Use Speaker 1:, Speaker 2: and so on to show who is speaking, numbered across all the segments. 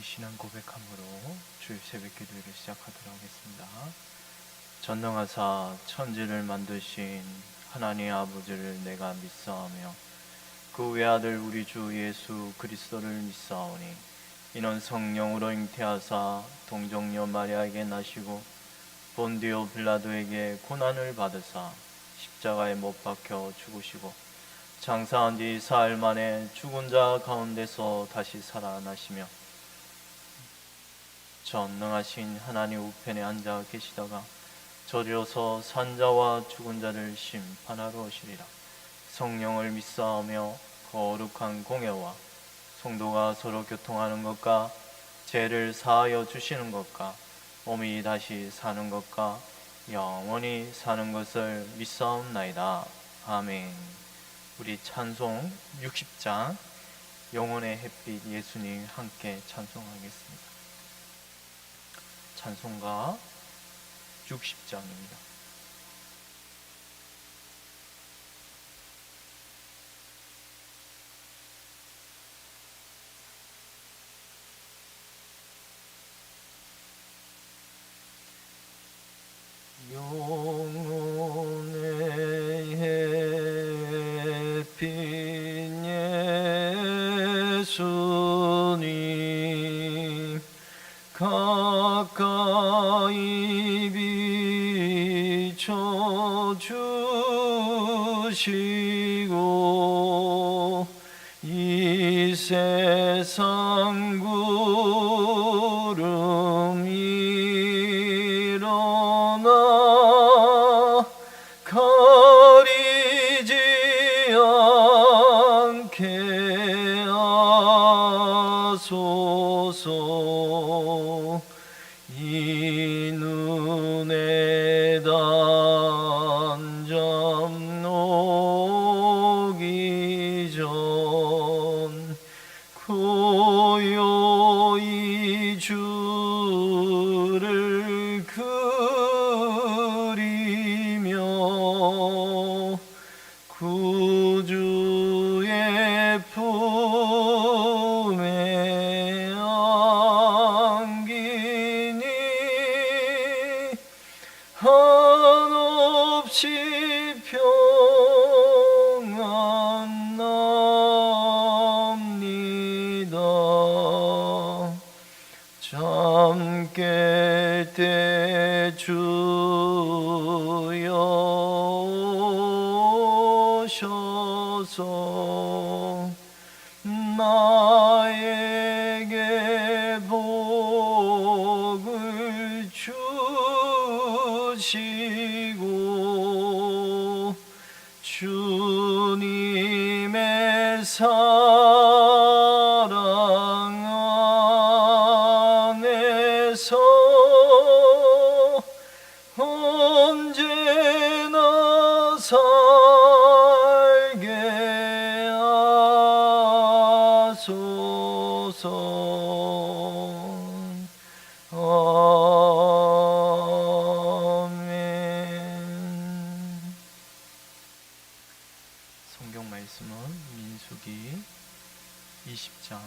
Speaker 1: 신앙 고백함으로 주일 새벽 기도를 시작하도록 하겠습니다. 전능하사 천지를 만드신 하나님 아버지를 내가 믿사오며 그 외아들 우리 주 예수 그리스도를 믿사오니 이는 성령으로 잉태하사 동정녀 마리아에게 나시고 본디오 빌라도에게 고난을 받으사 십자가에 못 박혀 죽으시고 장사한 뒤 사흘 만에 죽은 자 가운데서 다시 살아나시며 전능하신 하나님 우편에 앉아 계시다가 저리로서 산자와 죽은 자를 심판하러 오시리라. 성령을 믿사오며 거룩한 공예와 성도가 서로 교통하는 것과 죄를 사하여 주시는 것과 몸이 다시 사는 것과 영원히 사는 것을 믿사옵나이다. 아멘. 우리 찬송 60장 영혼의 햇빛 예수님 함께 찬송하겠습니다. 찬송가 60장입니다. 영혼의 햇빛 예수님 가까이 비춰주시고 이 세상 구름 일어나 가리지 않게 하소서. 이 눈에 단잠 오기 전 고요히 주를 그리며 구주의 품에 안기니 한없이 평안 납니다. 잠 깰 때 주여 오셔서 나에게 복을 주시고 주님의 사랑 안에서 언제나 살게 하소서. 아멘. 성경 말씀은 민수기 20장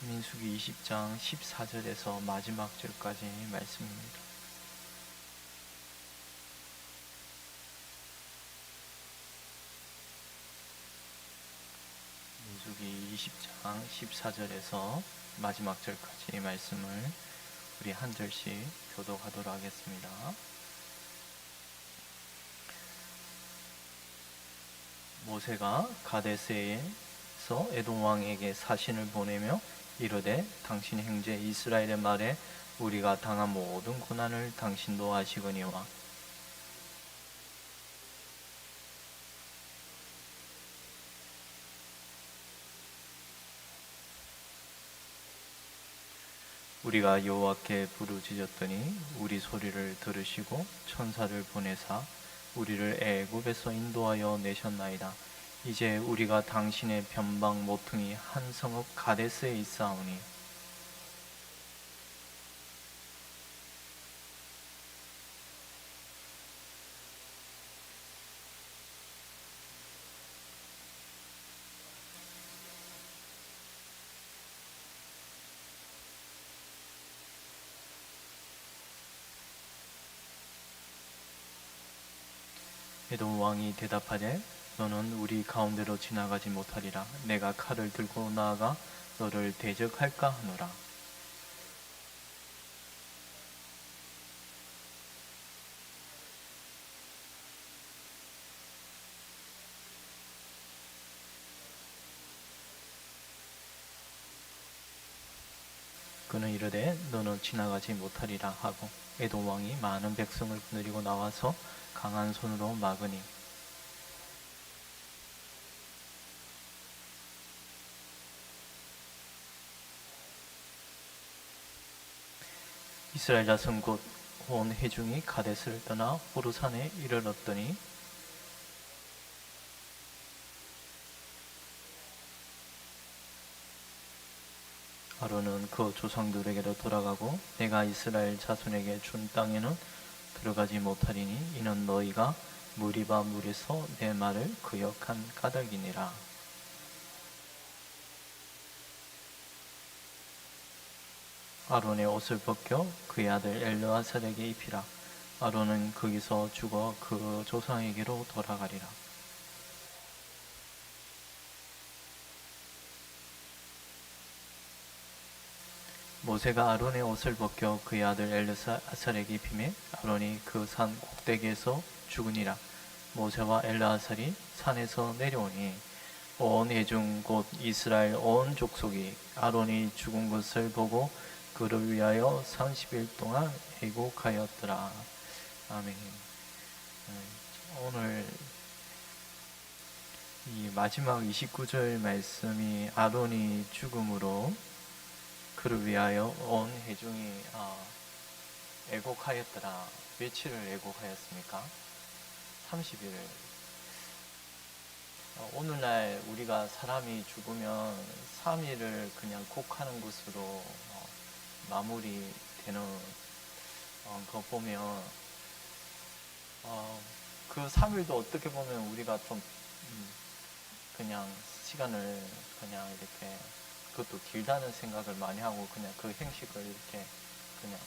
Speaker 1: 민수기 20장 14절에서 마지막 절까지 말씀입니다. 민수기 20장 14절에서 마지막 절까지 말씀을 우리 한 절씩 교독하도록 하겠습니다. 모세가 가데스에서 에돔 왕에게 사신을 보내며 이르되 당신 형제 이스라엘의 말에 우리가 당한 모든 고난을 당신도 아시거니와 우리가 여호와께 부르짖었더니 우리 소리를 들으시고 천사를 보내사 우리를 애굽에서 인도하여 내셨나이다. 이제 우리가 당신의 변방 모퉁이 한 성읍 가데스에 있사오니 에돔 왕이 대답하되 너는 우리 가운데로 지나가지 못하리라. 내가 칼을 들고 나아가 너를 대적할까 하노라. 그는 이르되 너는 지나가지 못하리라 하고 에돔 왕이 많은 백성을 거느리고 나와서 강한 손으로 막으니 이스라엘 자손 곧 온 회중이 가데스를 떠나 호르산에 이르렀더니 아론은 그 조상들에게로 돌아가고 내가 이스라엘 자손에게 준 땅에는 들어가지 못하리니 이는 너희가 무리바 물에서 내 말을 거역한 까닭이니라. 아론의 옷을 벗겨 그의 아들 엘르아살에게 입히라. 아론은 거기서 죽어 그 조상에게로 돌아가리라. 모세가 아론의 옷을 벗겨 그의 아들 엘르아살에게 입히매 아론이 그 산 꼭대기에서 죽으니라. 모세와 엘르아살이 산에서 내려오니 온 회중 곧 이스라엘 온 족속이 아론이 죽은 것을 보고 그를 위하여 30일 동안 애곡하였더라. 아멘. 오늘 이 마지막 29절 말씀이 아론이 죽음으로 그를 위하여 온 회중이 애곡하였더라. 며칠을 애곡하였습니까? 30일. 오늘날 우리가 사람이 죽으면 3일을 그냥 곡하는 것으로 마무리되는 거 보면 그 3일도 어떻게 보면 우리가 좀 그냥 시간을 그냥 이렇게 그것도 길다는 생각을 많이 하고 그냥 그 행식을 이렇게 그냥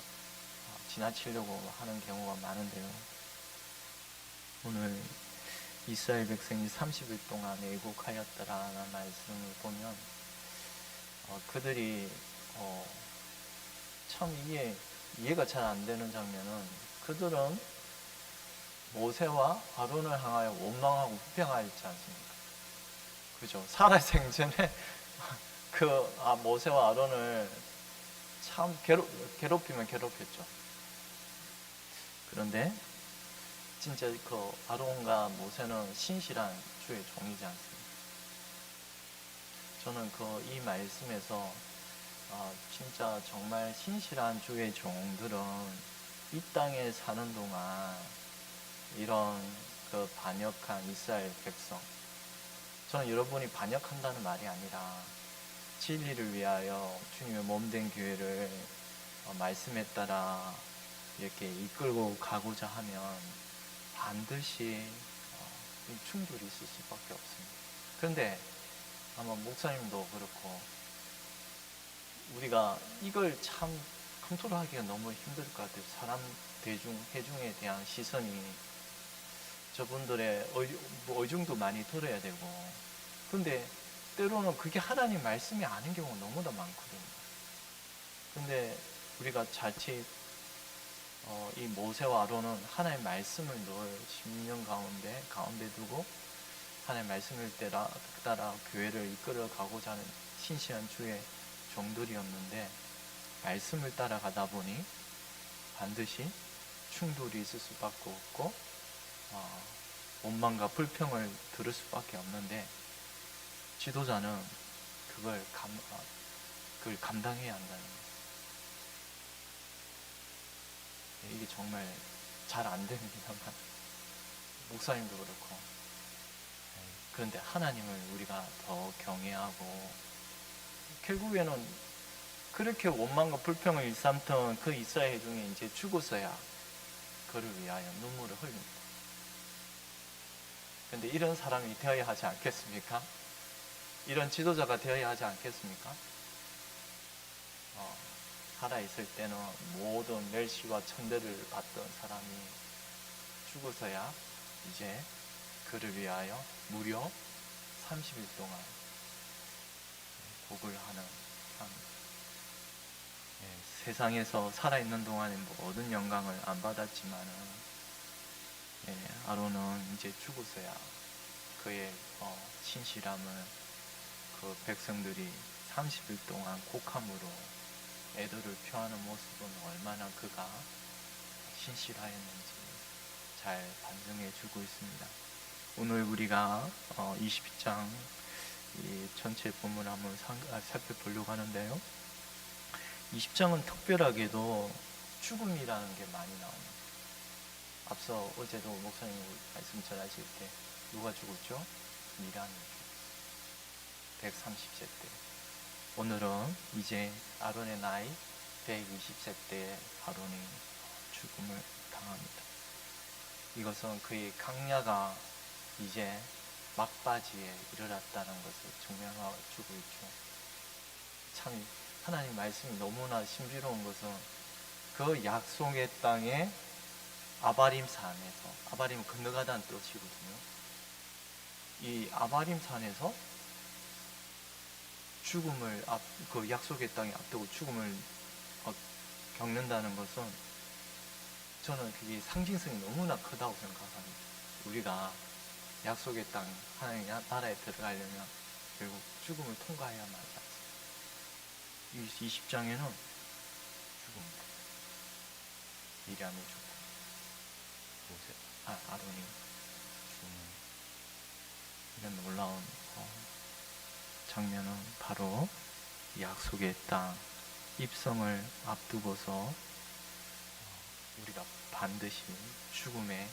Speaker 1: 지나치려고 하는 경우가 많은데요. 오늘 이스라엘 백성이 30일 동안 애곡하였더라는 말씀을 보면 그들이 참 이해가 잘 안 되는 장면은 그들은 모세와 아론을 향하여 원망하고 불평하였지 않습니까? 그죠? 살아생전에 모세와 아론을 참 괴롭히면 괴롭혔죠. 그런데 진짜 그 아론과 모세는 신실한 주의 종이지 않습니까? 저는 이 말씀에서 진짜 정말 신실한 주의 종들은 이 땅에 사는 동안 이런 그 반역한 이스라엘 백성, 저는 여러분이 반역한다는 말이 아니라 진리를 위하여 주님의 몸된 교회를 말씀에 따라 이렇게 이끌고 가고자 하면 반드시 충돌이 있을 수밖에 없습니다. 그런데 아마 목사님도 그렇고 우리가 이걸 참 컨트롤하기가 너무 힘들 것 같아요. 사람 회중에 대한 시선이 저분들의 의중도 많이 들어야 되고, 근데 때로는 그게 하나님 말씀이 아닌 경우가 너무나 많거든요. 근데 우리가 자칫 이 모세와 아론은 하나님의 말씀을 늘 심령 가운데 두고 하나님의 말씀을 따라 교회를 이끌어 가고자 하는 신실한 주의 종들이었는데, 말씀을 따라가다 보니 반드시 충돌이 있을 수밖에 없고 원망과 불평을 들을 수밖에 없는데, 지도자는 그걸 감당해야 한다는 거예요. 이게 정말 잘 안 됩니다만 목사님도 그렇고, 그런데 하나님을 우리가 더 경외하고 결국에는 그렇게 원망과 불평을 일삼던 그 이스라엘 중에 이제 죽어서야 그를 위하여 눈물을 흘립니다. 그런데 이런 사람이 되어야 하지 않겠습니까? 이런 지도자가 되어야 하지 않겠습니까? 살아있을 때는 모든 멸시와 천대를 받던 사람이 죽어서야 이제 그를 위하여 무려 30일 동안 곡을 하는 참, 세상에서 살아있는 동안에 모든 영광을 안 받았지만은 아론은 이제 죽어서야 그의 신실함을 그 백성들이 30일 동안 곡함으로 애도를 표하는 모습은 얼마나 그가 신실하였는지 잘 반증해 주고 있습니다. 오늘 우리가 22장 이 전체 본문을 한번 살펴보려고 하는데요. 20장은 특별하게도 죽음이라는 게 많이 나옵니다. 앞서 어제도 목사님 말씀 전하실 때 누가 죽었죠? 미란이 죽었어요. 130세 때. 오늘은 이제 아론의 나이 120세 때 아론이 죽음을 당합니다. 이것은 그의 강야가 이제 막바지에 이르렀다는 것을 증명하고 주고 있죠. 참 하나님 말씀이 너무나 신비로운 것은 그 약속의 땅에 아바림 산에서, 아바림은 건너가다는 뜻이거든요. 이 아바림 산에서 죽음을 그 약속의 땅에 앞두고 죽음을 겪는다는 것은 저는 그게 상징성이 너무나 크다고 생각합니다. 우리가 약속의 땅, 하나님 나라에 들어가려면 결국 죽음을 통과해야만 하지 않습니까? 20장에는 죽음입니다. 미리암이 죽고 아론이 죽는 이런 놀라운 장면은 바로 약속의 땅 입성을 앞두고서 우리가 반드시 죽음의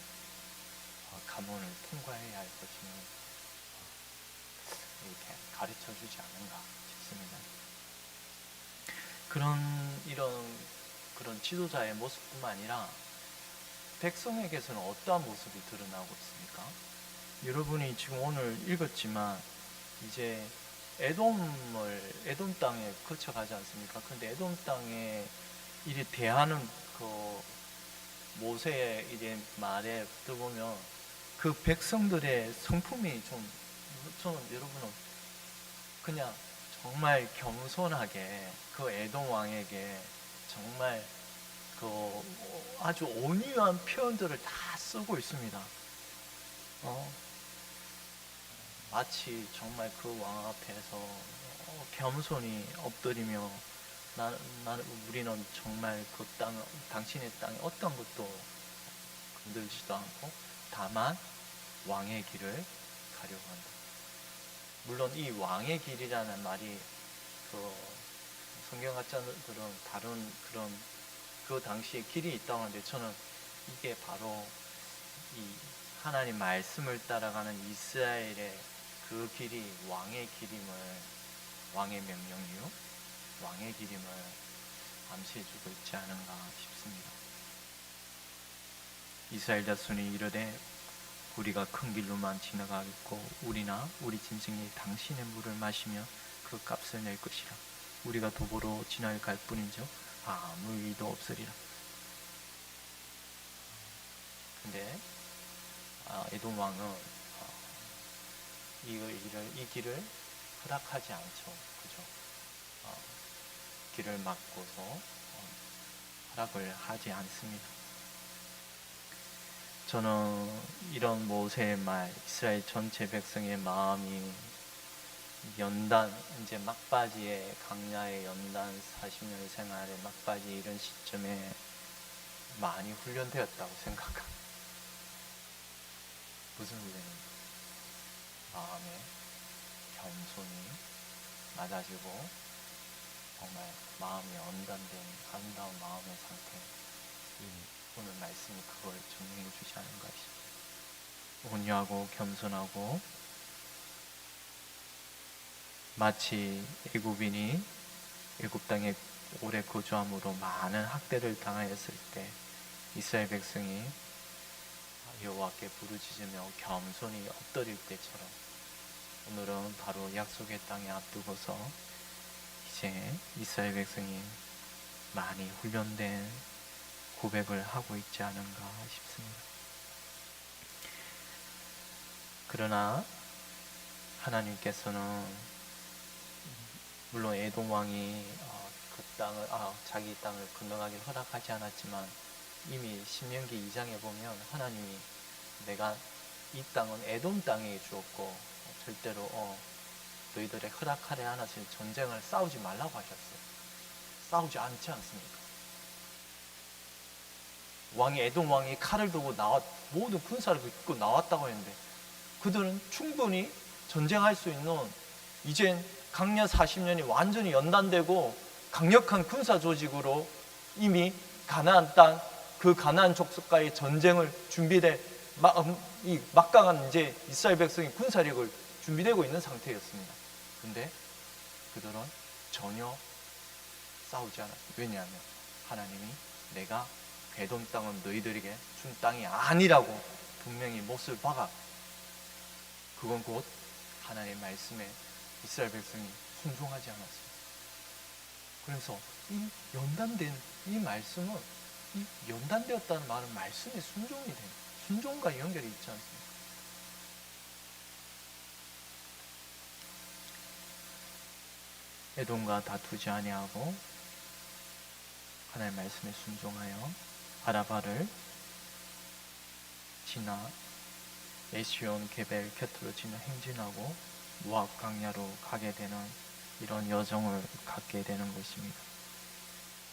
Speaker 1: 가문을 통과해야 할 것임을 이렇게 가르쳐 주지 않은가 싶습니다. 그런 지도자의 모습뿐만 아니라 백성에게서는 어떠한 모습이 드러나고 있습니까? 여러분이 지금 오늘 읽었지만 이제 에돔 땅에 거쳐가지 않습니까? 근데 에돔 땅에 이리 대하는 그 모세의 이제 말에 들어보면 그 백성들의 성품이 저는 여러분은 그냥 정말 겸손하게 그 에돔 왕에게 정말 그 아주 온유한 표현들을 다 쓰고 있습니다. 마치 정말 그 왕 앞에서 겸손히 엎드리며 우리는 정말 그 당신의 땅에 어떤 것도 건들지도 않고 다만 왕의 길을 가려고 한다. 물론 이 왕의 길이라는 말이 그 성경학자들은 다른 그 당시에 길이 있다고 하는데 저는 이게 바로 이 하나님 말씀을 따라가는 이스라엘의 그 길이 왕의 명령이요 왕의 길임을 암시해주고 있지 않은가 싶습니다. 이스라엘 자손이 이르되 우리가 큰 길로만 지나가겠고 우리나 우리 짐승이 당신의 물을 마시며 그 값을 낼 것이라. 우리가 도보로 지나갈 뿐인즉 아무 일도 없으리라. 근데 에돔 왕은 이 길을 허락하지 않죠. 그죠? 길을 막고서 허락을 하지 않습니다. 저는 이런 모세의 말, 이스라엘 전체 백성의 마음이 이제 막바지에 강야의 연단 40년 생활의 막바지 이런 시점에 많이 훈련되었다고 생각합니다. 무슨 훈련입니까? 마음에 겸손히 낮아지고 정말 마음이 언단된 아름다운 마음의 상태. 오늘 말씀이 그걸 증명해 주지 않은가 싶습니다. 온유하고 겸손하고 마치 애굽인이 애굽 땅에 오래 거주함으로 많은 학대를 당하였을 때 이스라엘 백성이 여호와께 부르짖으며 겸손히 엎드릴 때처럼 오늘은 바로 약속의 땅에 앞두고서 이제 이스라엘 백성이 많이 훈련된 고백을 하고 있지 않은가 싶습니다. 그러나 하나님께서는 물론 에돔 왕이 그 땅을 자기 땅을 건너가길 허락하지 않았지만 이미 신명기 2장에 보면 하나님이 내가 이 땅은 에돔 땅에 주었고 절대로 너희들의 허락하지 않았을 전쟁을 싸우지 말라고 하셨어요. 싸우지 않지 않습니까? 에돔 왕이 칼을 들고 모든 군사를 입고 나왔다고 했는데 그들은 충분히 전쟁할 수 있는 이젠 강년 40년이 완전히 연단되고 강력한 군사 조직으로 이미 가나안 땅, 그 가나안 족속과의 전쟁을 이 막강한 이제 이스라엘 백성이 군사력을 준비되고 있는 상태였습니다. 근데 그들은 전혀 싸우지 않았습니다. 왜냐하면 하나님이 내가 에돔 땅은 너희들에게 준 땅이 아니라고 분명히 못을 박아. 그건 곧 하나님의 말씀에 이스라엘 백성이 순종하지 않았습니다. 그래서 이 연단된 이 말씀은 이 연단되었다는 말은 말씀에 순종이 됩니다. 순종과 연결이 있지 않습니까? 에돔과 다투지 아니하고 하나님의 말씀에 순종하여 아라바를 지나 에시온 게벨 곁으로 지나 행진하고 모압 강야로 가게 되는 이런 여정을 갖게 되는 것입니다.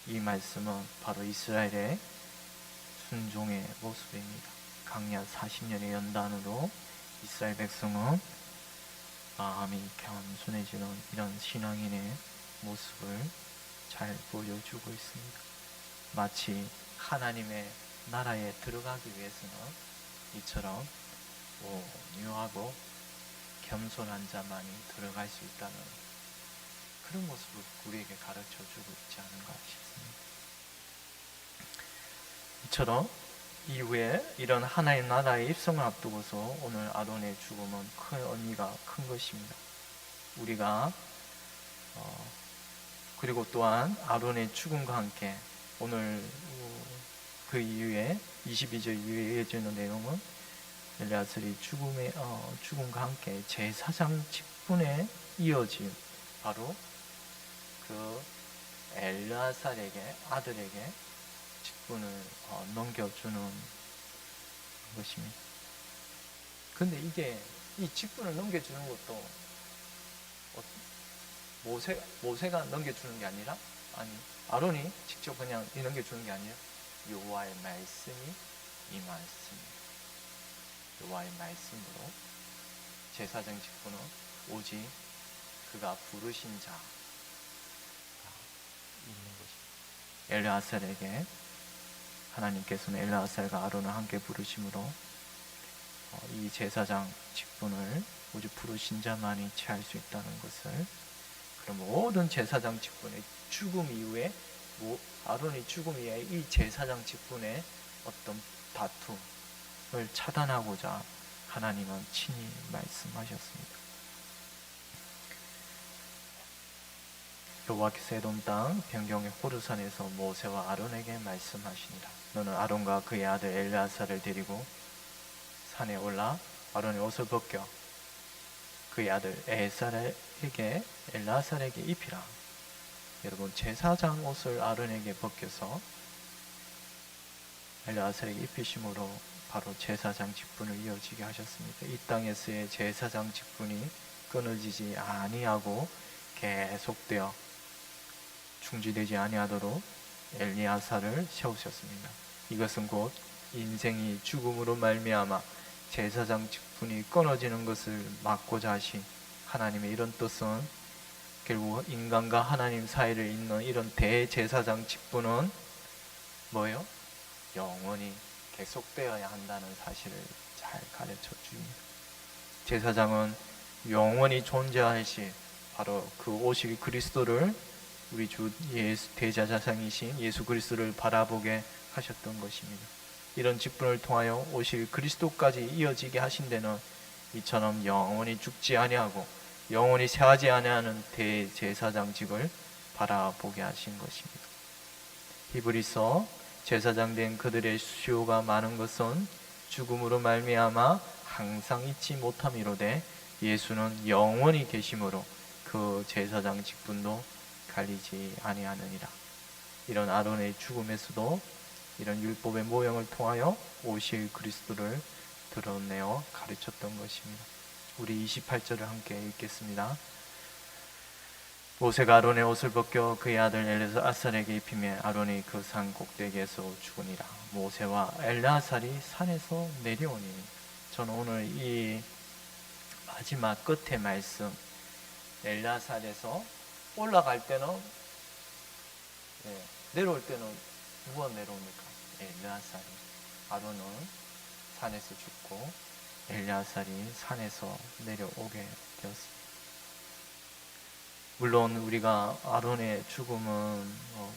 Speaker 1: 이 말씀은 바로 이스라엘의 순종의 모습입니다. 강야 40년의 연단으로 이스라엘 백성은 마음이 겸손해지는 이런 신앙인의 모습을 잘 보여주고 있습니다. 마치 하나님의 나라에 들어가기 위해서는 이처럼 온유하고 겸손한 자만이 들어갈 수 있다는 그런 모습을 우리에게 가르쳐주고 있지 않은가 싶습니다. 이처럼 이후에 이런 하나님 나라의 입성을 앞두고서 오늘 아론의 죽음은 큰 의미가 큰 것입니다. 우리가 그리고 또한 아론의 죽음과 함께 오늘 그 이후에 22절 이후에 이어지는 내용은 엘르아살이 죽음과 함께 제사장 직분에 이어진 바로 그 엘르아살에게 아들에게 직분을 넘겨주는 것입니다. 근데 이 직분을 넘겨주는 것도 모세가 넘겨주는 게 아니라 아론이 직접 그냥 넘겨주는 게 아니라 여호와의 말씀이 임하였습니다. 여호와의 말씀으로 제사장 직분은 오직 그가 부르신 자가 있는 것입니다. 엘르아살에게 하나님께서는 엘르아살과 아론을 함께 부르심으로 이 제사장 직분을 오직 부르신 자만이 취할 수 있다는 것을, 그럼 모든 제사장 직분의 죽음 이후에 아론의 죽음 이후에 이 제사장 직분의 어떤 다툼을 차단하고자 하나님은 친히 말씀하셨습니다. 여호와께서 에돔 땅 변경의 호르산에서 모세와 아론에게 말씀하시니라. 너는 아론과 그의 아들 엘르아살을 데리고 산에 올라 아론의 옷을 벗겨 그의 아들 엘르아살에게 입히라. 여러분, 제사장 옷을 아론에게 벗겨서 엘르아살에게 입히심으로 바로 제사장 직분을 이어지게 하셨습니다. 이 땅에서의 제사장 직분이 끊어지지 아니하고 계속되어 중지되지 아니하도록 엘르아살을 세우셨습니다. 이것은 곧 인생이 죽음으로 말미암아 제사장 직분이 끊어지는 것을 막고자 하신 하나님의 이런 뜻은 결국 인간과 하나님 사이를 잇는 이런 대제사장 직분은 뭐예요? 영원히 계속되어야 한다는 사실을 잘 가르쳐 줍니다. 제사장은 영원히 존재하실 바로 그 오실 그리스도를, 우리 주 대제사장이신 예수 그리스도를 바라보게 하셨던 것입니다. 이런 직분을 통하여 오실 그리스도까지 이어지게 하신 데는 이처럼 영원히 죽지 아니하고 영원히 쇠하지 아니하는 대제사장직을 바라보게 하신 것입니다. 히브리서 제사장 된 그들의 수요가 많은 것은 죽음으로 말미암아 항상 잊지 못함이로되 예수는 영원히 계심으로 그 제사장 직분도 갈리지 아니하느니라. 이런 아론의 죽음에서도 이런 율법의 모형을 통하여 오실 그리스도를 드러내어 가르쳤던 것입니다. 우리 28절을 함께 읽겠습니다. 모세가 아론의 옷을 벗겨 그의 아들 엘르아살에게 입히며 아론이 그 산 꼭대기에서 죽으니라. 모세와 엘르아살이 산에서 내려오니. 저는 오늘 이 마지막 끝의 말씀, 엘르아살에서 올라갈 때는 내려올 때는 누가 내려옵니까? 엘르아살이. 아론은 산에서 죽고 엘르아살이 산에서 내려오게 되었습니다. 물론 우리가 아론의 죽음은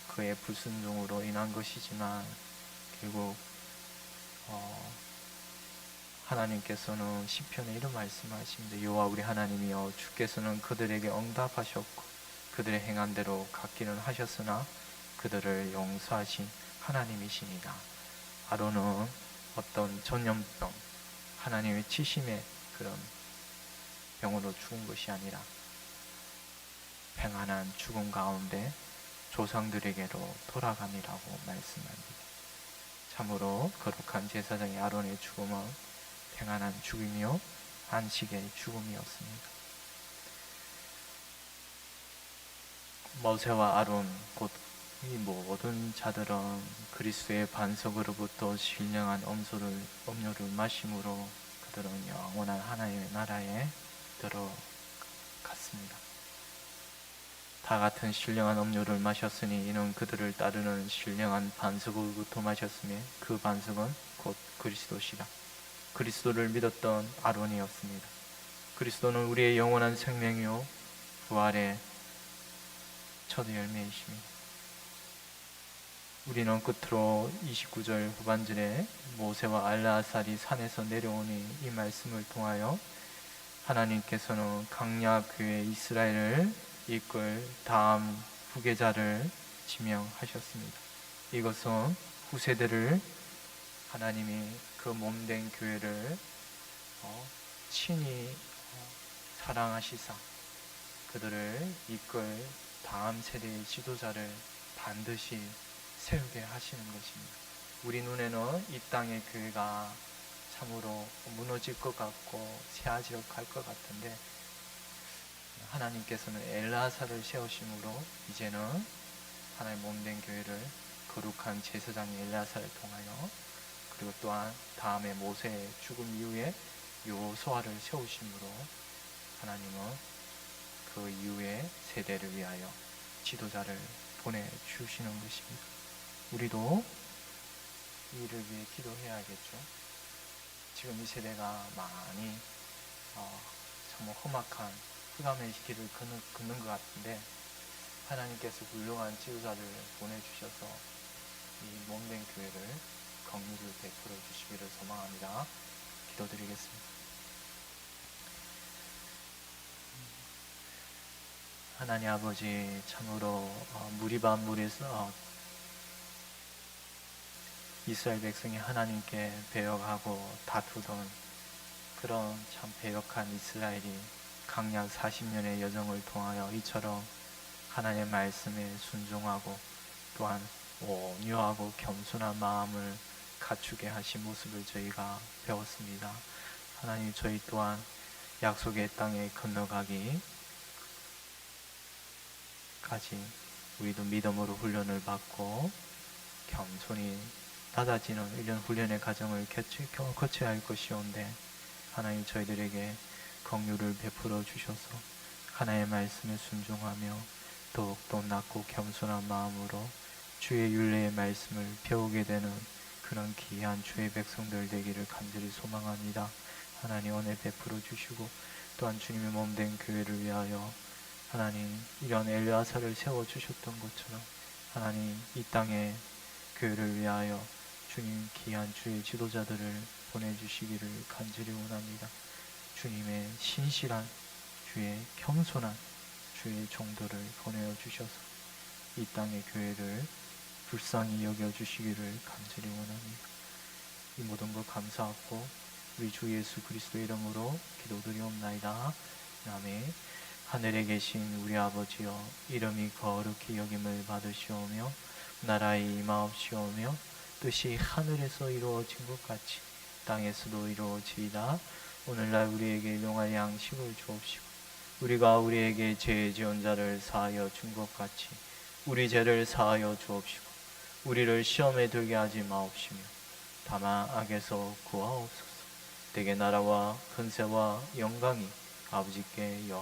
Speaker 1: 그의 불순종으로 인한 것이지만 결국 하나님께서는 시편에 이런 말씀하십니다. 여호와 우리 하나님이여 주께서는 그들에게 응답하셨고 그들의 행한 대로 갚기는 하셨으나 그들을 용서하신 하나님이시니라. 아론은 어떤 전염병, 하나님의 치심의 그런 병으로 죽은 것이 아니라 평안한 죽음 가운데 조상들에게로 돌아감이라고 말씀합니다. 참으로 거룩한 제사장의 아론의 죽음은 평안한 죽음이요 안식의 죽음이었습니다. 모세와 아론 곧 이 모든 자들은 그리스도의 반석으로부터 신령한 음료를 마심으로 그들은 영원한 하나님의 나라에 들어갔습니다. 다 같은 신령한 음료를 마셨으니 이는 그들을 따르는 신령한 반석으로부터 마셨으며 그 반석은 곧 그리스도시라. 그리스도를 믿었던 아론이었습니다. 그리스도는 우리의 영원한 생명이요 부활의 첫 열매이십니다. 우리는 끝으로 29절 후반절에 모세와 엘르아살이 산에서 내려오니 이 말씀을 통하여 하나님께서는 강약교회 이스라엘을 이끌 다음 후계자를 지명하셨습니다. 이것은 후세대를 하나님이 그 몸된 교회를 친히 사랑하시사 그들을 이끌 다음 세대의 지도자를 반드시 세우게 하시는 것입니다. 우리 눈에는 이 땅의 교회가 참으로 무너질 것 같고 새아지어 갈 것 같은데 하나님께서는 엘르아살을 세우심으로 이제는 하나님 몸된 교회를 거룩한 제사장인 엘르아살을 통하여 그리고 또한 다음에 모세의 죽음 이후에 여호수아를 세우심으로 하나님은 그 이후의 세대를 위하여 지도자를 보내주시는 것입니다. 우리도 이를 위해 기도해야겠죠. 지금 이 세대가 많이 정말 험악한 흑암의 길을 걷는 것 같은데 하나님께서 훌륭한 지도자를 보내주셔서 이 몸된 교회를 긍휼을 베풀어 주시기를 소망합니다. 기도드리겠습니다. 하나님 아버지, 참으로 무리반물에서 이스라엘 백성이 하나님께 배역하고 다투던 그런 참 배역한 이스라엘이 강약 40년의 여정을 통하여 이처럼 하나님의 말씀에 순종하고 또한 온유하고 겸손한 마음을 갖추게 하신 모습을 저희가 배웠습니다. 하나님, 저희 또한 약속의 땅에 건너가기까지 우리도 믿음으로 훈련을 받고 겸손히 낮아지는 이런 훈련의 과정을 거쳐야 할 것이온데 하나님, 저희들에게 긍휼을 베풀어 주셔서 하나님의 말씀에 순종하며 더욱더 낮고 겸손한 마음으로 주의 율례의 말씀을 배우게 되는 그런 귀한 주의 백성들 되기를 간절히 소망합니다. 하나님, 은혜 베풀어 주시고 또한 주님의 몸된 교회를 위하여 하나님 이런 엘르아살을 세워주셨던 것처럼 하나님 이 땅의 교회를 위하여 주님 귀한 주의 지도자들을 보내주시기를 간절히 원합니다. 주님의 신실한 주의 겸손한 주의 종도를 보내어 주셔서 이 땅의 교회를 불쌍히 여겨주시기를 간절히 원합니다. 이 모든 것 감사하고 우리 주 예수 그리스도의 이름으로 기도드리옵나이다. 아멘. 하늘에 계신 우리 아버지여, 이름이 거룩히 여김을 받으시오며 나라의 임하옵시오며 뜻이 하늘에서 이루어진 것 같이 땅에서도 이루어지이다. 오늘날 우리에게 일용할 양식을 주옵시고 우리가 우리에게 죄 지은 자를 사하여 준 것 같이 우리 죄를 사하여 주옵시고 우리를 시험에 들게 하지 마옵시며 다만 악에서 구하옵소서. 대개 나라와 권세와 영광이 아버지께